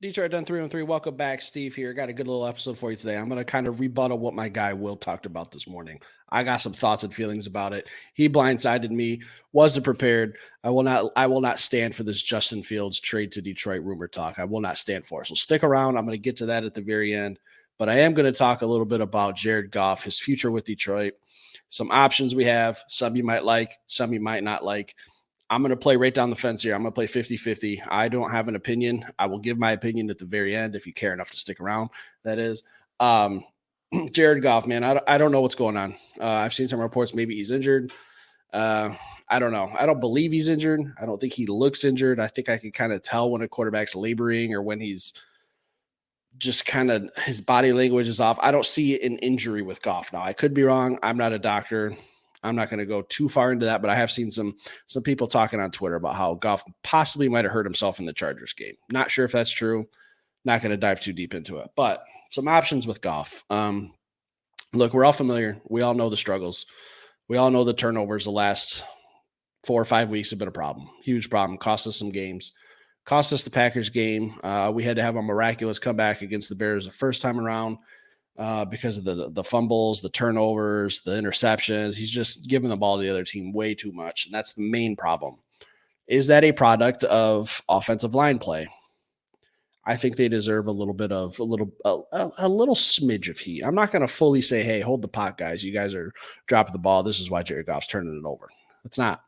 Detroit done 3-3. Welcome back, Steve. Here, got a good little episode for you today. I'm going to kind of rebuttal what my guy Will talked about this morning. I got some thoughts and feelings about it. He blindsided me. Wasn't prepared. I will not stand for this Justin Fields trade to Detroit rumor talk. I will not stand for it. So stick around. I'm going to get to that at the very end. But I am going to talk a little bit about Jared Goff, his future with Detroit, some options we have. Some you might like, some you might not like. I'm going to play right down the fence here. I'm going to play 50-50. I don't have an opinion. I will give my opinion at the very end if you care enough to stick around, that is. Jared Goff, man, I don't know what's going on. I've seen some reports maybe he's injured. I don't know. I don't believe he's injured. I don't think he looks injured. I think I can kind of tell when a quarterback's laboring or when he's just kind of his body language is off. I don't see an injury with Goff now. I could be wrong. I'm not a doctor. I'm not going to go too far into that, but I have seen some people talking on Twitter about how Goff possibly might have hurt himself in the Chargers game. Not sure if that's true. Not going to dive too deep into it, but some options with Goff. Look, we're all familiar. We all know the struggles. We all know the turnovers the last 4 or 5 weeks have been a problem. Huge problem. Cost us some games. Cost us the Packers game. We had to have a miraculous comeback against the Bears the first time around. Because of the fumbles, the turnovers, the interceptions. He's just giving the ball to the other team way too much. And that's the main problem. Is that a product of offensive line play? I think they deserve a little smidge of heat. I'm not going to fully say, hey, hold the pot, guys. You guys are dropping the ball. This is why Jared Goff's turning it over. It's not.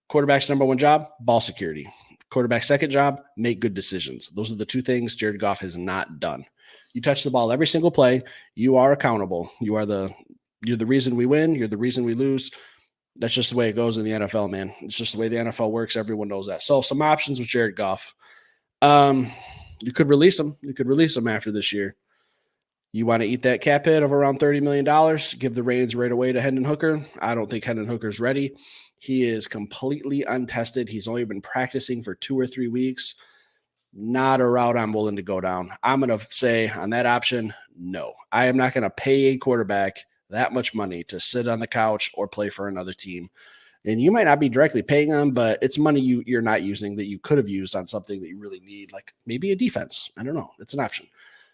Quarterback's number one job, ball security. Quarterback's second job, make good decisions. Those are the two things Jared Goff has not done. You touch the ball every single play. You are accountable. You're the reason we win. You're the reason we lose. That's just the way it goes in the NFL, man. It's just the way the NFL works. Everyone knows that. So some options with Jared Goff. You could release him. You could release him after this year. You want to eat that cap hit of around $30 million, give the reins right away to Hendon Hooker. I don't think Hendon Hooker's ready. He is completely untested. He's only been practicing for 2 or 3 weeks. Not a route I'm willing to go down. I'm going to say on that option, no. I am not going to pay a quarterback that much money to sit on the couch or play for another team. And you might not be directly paying them, but it's money you're not using that you could have used on something that you really need, like maybe a defense. I don't know. It's an option.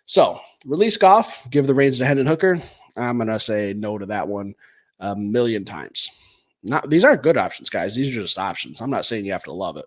So release Goff, give the reins to Hendon Hooker. I'm going to say no to that one a million times. These aren't good options, guys. These are just options. I'm not saying you have to love it.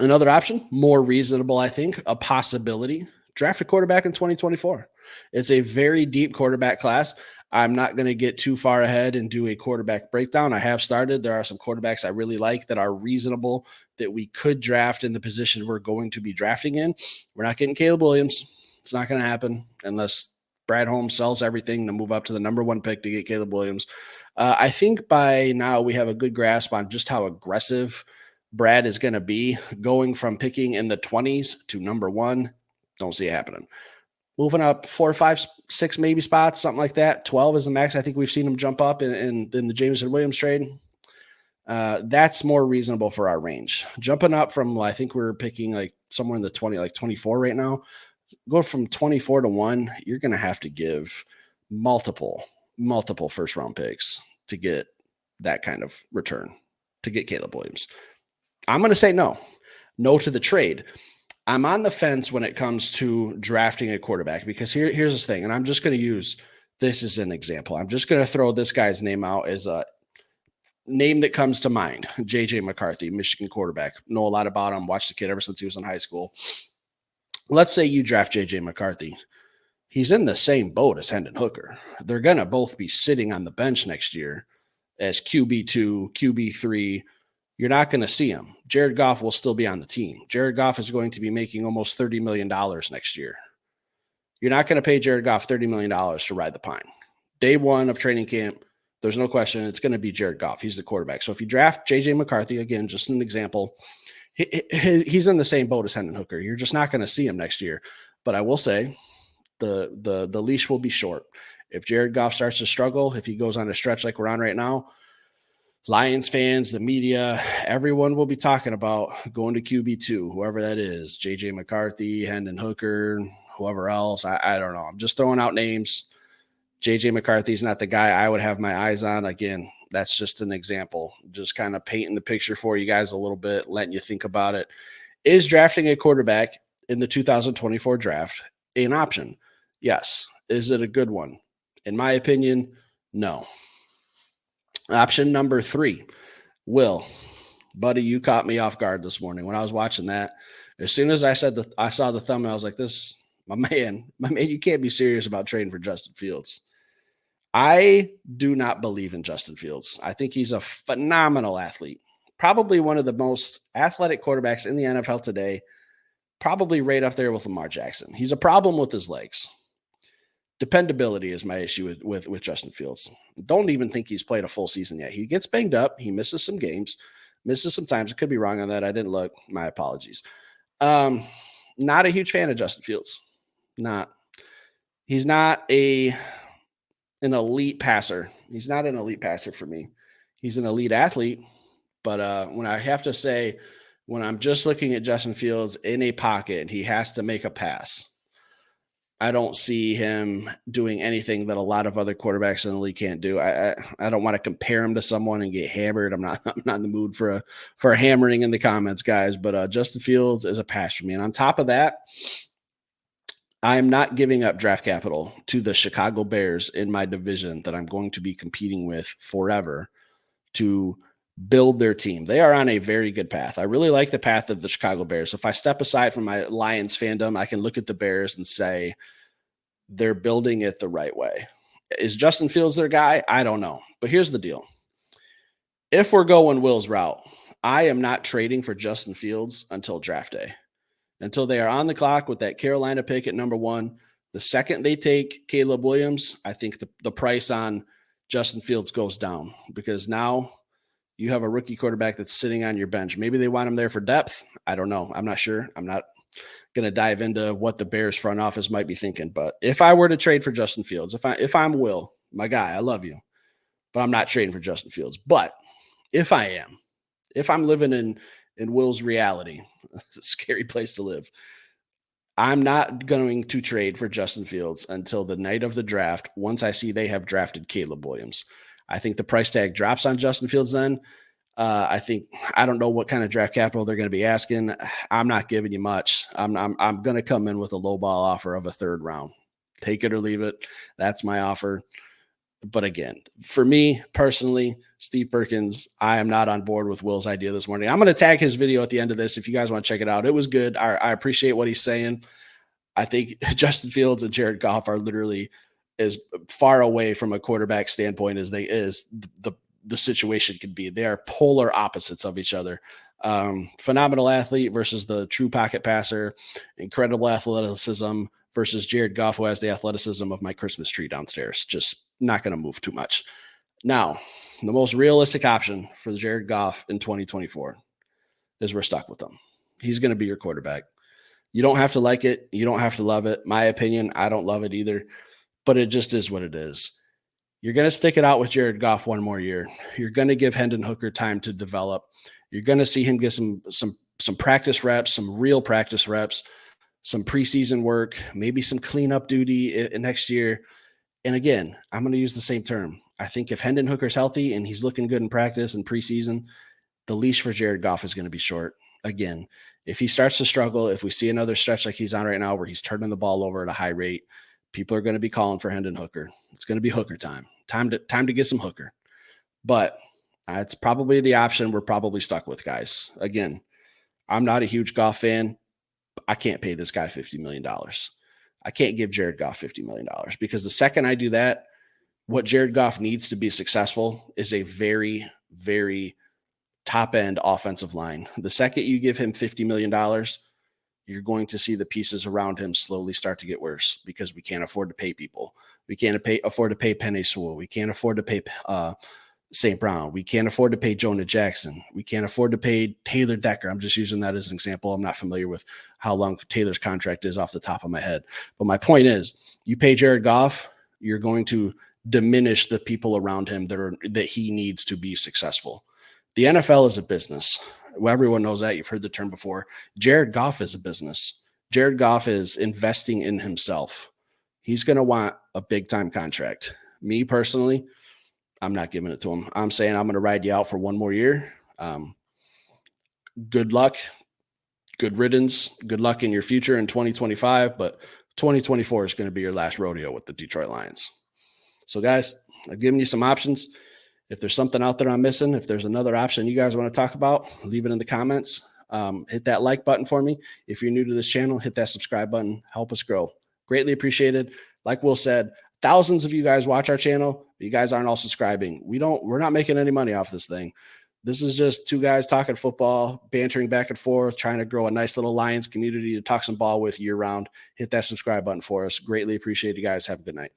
Another option, more reasonable, I think, a possibility, draft a quarterback in 2024. It's a very deep quarterback class. I'm not going to get too far ahead and do a quarterback breakdown. I have started. There are some quarterbacks I really like that are reasonable that we could draft in the position we're going to be drafting in. We're not getting Caleb Williams. It's not going to happen unless Brad Holmes sells everything to move up to the number 1 pick to get Caleb Williams. I think by now we have a good grasp on just how aggressive Brad is going to be going from picking in the 20s to number 1. Don't see it happening. Moving up 4, 5, 6 maybe spots, something like that. 12 is the max. I think we've seen him jump up in the Jameson Williams trade. That's more reasonable for our range. Jumping up from, I think we're picking like somewhere in the 20, like 24 right now. Go from 24 to 1. You're going to have to give multiple first round picks to get that kind of return to get Caleb Williams. I'm going to say no to the trade. I'm on the fence when it comes to drafting a quarterback because here's this thing, and I'm just going to use this as an example. I'm just going to throw this guy's name out as a name that comes to mind. JJ McCarthy, Michigan quarterback. Know a lot about him. Watched the kid ever since he was in high school. Let's say you draft JJ McCarthy. He's in the same boat as Hendon Hooker. They're going to both be sitting on the bench next year as QB2, QB3. You're not going to see him. Jared Goff will still be on the team. Jared Goff is going to be making almost $30 million next year. You're not going to pay Jared Goff $30 million to ride the pine. Day 1 of training camp, there's no question it's going to be Jared Goff. He's the quarterback. So if you draft J.J. McCarthy, again, just an example, he's in the same boat as Hendon Hooker. You're just not going to see him next year. But I will say the leash will be short. If Jared Goff starts to struggle, if he goes on a stretch like we're on right now, Lions fans, the media, everyone will be talking about going to QB2, whoever that is, J.J. McCarthy, Hendon Hooker, whoever else. I don't know. I'm just throwing out names. J.J. McCarthy's not the guy I would have my eyes on. Again, that's just an example. Just kind of painting the picture for you guys a little bit, letting you think about it. Is drafting a quarterback in the 2024 draft an option? Yes. Is it a good one? In my opinion, no. Option number 3, Will. Buddy, you caught me off guard this morning when I was watching that. As soon as I saw the thumbnail, I was like, "This, my man, you can't be serious about trading for Justin Fields." I do not believe in Justin Fields. I think he's a phenomenal athlete, probably one of the most athletic quarterbacks in the NFL today, probably right up there with Lamar Jackson. He's a problem with his legs. Dependability is my issue with Justin Fields. Don't even think he's played a full season yet. He gets banged up. He misses some games, misses some times. I could be wrong on that. I didn't look. My apologies. Not a huge fan of Justin Fields. Not. He's not an elite passer. He's not an elite passer for me. He's an elite athlete. But when I have to say, when I'm just looking at Justin Fields in a pocket and he has to make a pass, I don't see him doing anything that a lot of other quarterbacks in the league can't do. I don't want to compare him to someone and get hammered. I'm not in the mood for a hammering in the comments, guys. But Justin Fields is a pass for me. And on top of that, I'm not giving up draft capital to the Chicago Bears in my division that I'm going to be competing with forever to build their team. They are on a very good path. I really like the path of the Chicago Bears. If I step aside from my Lions fandom, I can look at the Bears and say they're building it the right way. Is Justin Fields their guy? I don't know. But here's the deal. If we're going Will's route, I am not trading for Justin Fields until draft day. Until they are on the clock with that Carolina pick at number 1. The second they take Caleb Williams, I think the price on Justin Fields goes down because now you have a rookie quarterback that's sitting on your bench. Maybe they want him there for depth. I don't know. I'm not sure. I'm not going to dive into what the Bears front office might be thinking. But if I were to trade for Justin Fields, if I'm Will, my guy, I love you, but I'm not trading for Justin Fields. But if I'm living in Will's reality, it's a scary place to live. I'm not going to trade for Justin Fields until the night of the draft once I see they have drafted Caleb Williams. I think the price tag drops on Justin Fields then. I don't know what kind of draft capital they're going to be asking. I'm not giving you much. I'm going to come in with a low ball offer of a 3rd round. Take it or leave it. That's my offer. But again, for me personally, Steve Perkins, I am not on board with Will's idea this morning. I'm going to tag his video at the end of this if you guys want to check it out. It was good. I appreciate what he's saying. I think Justin Fields and Jared Goff are literally as far away from a quarterback standpoint as the situation could be. They are polar opposites of each other. Phenomenal athlete versus the true pocket passer, incredible athleticism versus Jared Goff, who has the athleticism of my Christmas tree downstairs. Just not going to move too much. Now, the most realistic option for Jared Goff in 2024 is we're stuck with him. He's going to be your quarterback. You don't have to like it. You don't have to love it. My opinion, I don't love it either, but it just is what it is. You're going to stick it out with Jared Goff one more year. You're going to give Hendon Hooker time to develop. You're going to see him get some practice reps, some real practice reps, some preseason work, maybe some cleanup duty next year. And again, I'm going to use the same term. I think if Hendon Hooker's healthy and he's looking good in practice and preseason, the leash for Jared Goff is going to be short. Again, if he starts to struggle, if we see another stretch like he's on right now where he's turning the ball over at a high rate, people are going to be calling for Hendon Hooker. It's going to be Hooker time. Time to get some Hooker. But it's probably the option we're probably stuck with, guys. Again, I'm not a huge Goff fan. I can't pay this guy $50 million. I can't give Jared Goff $50 million because the second I do that, what Jared Goff needs to be successful is a very, very top-end offensive line. The second you give him $50 million, you're going to see the pieces around him slowly start to get worse because we can't afford to pay people. We can't afford to pay Penei Sewell. We can't afford to pay St. Brown. We can't afford to pay Jonah Jackson. We can't afford to pay Taylor Decker. I'm just using that as an example. I'm not familiar with how long Taylor's contract is off the top of my head. But my point is, you pay Jared Goff, you're going to diminish the people around him that he needs to be successful. The NFL is a business. Well, everyone knows that. You've heard the term before. Jared Goff is a business. Jared Goff is investing in himself. He's going to want a big-time contract. Me personally, I'm not giving it to him. I'm saying I'm going to ride you out for one more year. Good luck. good riddance. Good luck in your future in 2025, but 2024 is going to be your last rodeo with the Detroit Lions. So, guys, I've given you some options. If there's something out there I'm missing, if there's another option you guys want to talk about, leave it in the comments. Hit that like button for me. If you're new to this channel, hit that subscribe button. Help us grow. Greatly appreciated. Like Will said, thousands of you guys watch our channel, but you guys aren't all subscribing. We're not making any money off this thing. This is just two guys talking football, bantering back and forth, trying to grow a nice little Lions community to talk some ball with year round. Hit that subscribe button for us. Greatly appreciate you guys. Have a good night.